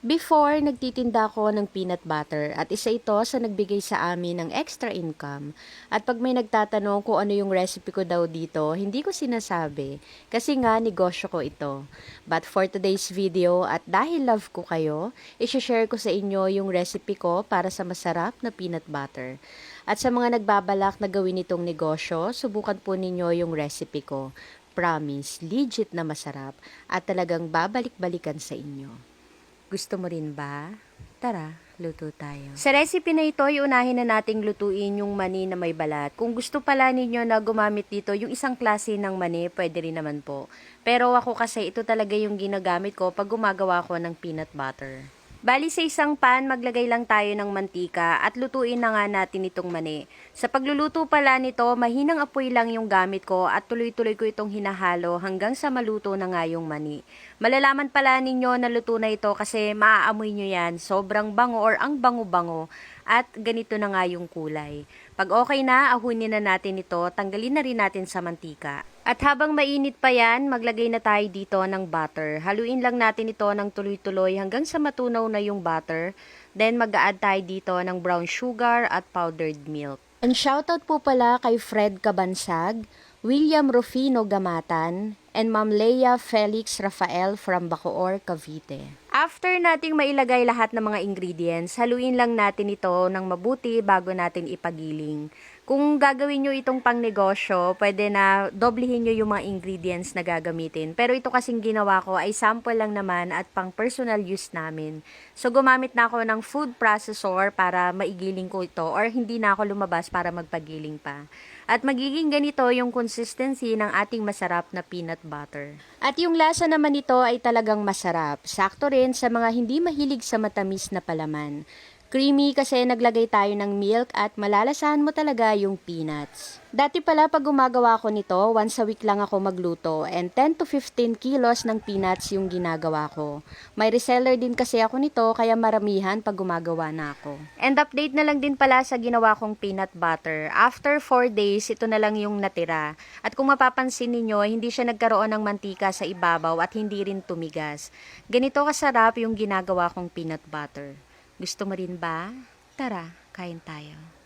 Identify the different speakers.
Speaker 1: Before, nagtitinda ako ng peanut butter at isa ito sa nagbigay sa amin ng extra income. At pag may nagtatanong kung ano yung recipe ko daw dito, hindi ko sinasabi kasi nga negosyo ko ito. But for today's video at dahil love ko kayo, i-share ko sa inyo yung recipe ko para sa masarap na peanut butter. At sa mga nagbabalak na gawin itong negosyo, subukan po ninyo yung recipe ko. Promise, legit na masarap at talagang babalik-balikan sa inyo. Gusto mo rin ba? Tara, luto tayo. Sa recipe na ito, iunahin na nating lutuin yung mani na may balat. Kung gusto pala ninyo na gumamit dito, yung isang klase ng mani, pwede rin naman po. Pero ako kasi, ito talaga yung ginagamit ko pag gumagawa ko ng peanut butter. Bali sa isang pan, maglagay lang tayo ng mantika at lutuin na nga natin itong mani. Sa pagluluto pala nito, mahinang apoy lang yung gamit ko at tuloy-tuloy ko itong hinahalo hanggang sa maluto na nga yung mani. Malalaman pala ninyo na luto na ito kasi maaamoy nyo yan. Sobrang bango or ang bango-bango at ganito na nga yung kulay. Pag okay na, ahunin na natin ito, tanggalin na rin natin sa mantika. At habang mainit pa yan, maglagay na tayo dito ng butter. Haluin lang natin ito ng tuloy-tuloy hanggang sa matunaw na yung butter. Then mag-a-add tayo dito ng brown sugar at powdered milk. And shoutout po pala kay Fred Cabansag, William Rufino Gamatan, and Ma'am Leia Felix Rafael from Bacoor, Cavite. After nating mailagay lahat ng mga ingredients, haluin lang natin ito ng mabuti bago natin ipagiling. Kung gagawin nyo itong pang negosyo, pwede na doblehin nyo yung mga ingredients na gagamitin. Pero ito kasing ginawa ko ay sample lang naman at pang personal use namin. So gumamit na ako ng food processor para maigiling ko ito or hindi na ako lumabas para magpagiling pa. At magiging ganito yung consistency ng ating masarap na peanut butter. At yung lasa naman nito ay talagang masarap. Sakto rin sa mga hindi mahilig sa matamis na palaman. Creamy kasi naglagay tayo ng milk at malalasahan mo talaga yung peanuts. Dati pala pag gumagawa ko nito, once a week lang ako magluto and 10 to 15 kilos ng peanuts yung ginagawa ko. May reseller din kasi ako nito kaya maramihan pag gumagawa na ako. And update na lang din pala sa ginawa kong peanut butter. After 4 days, ito na lang yung natira. At kung mapapansin ninyo, hindi siya nagkaroon ng mantika sa ibabaw at hindi rin tumigas. Ganito kasarap yung ginagawa kong peanut butter. Gusto mo rin ba? Tara, kain tayo.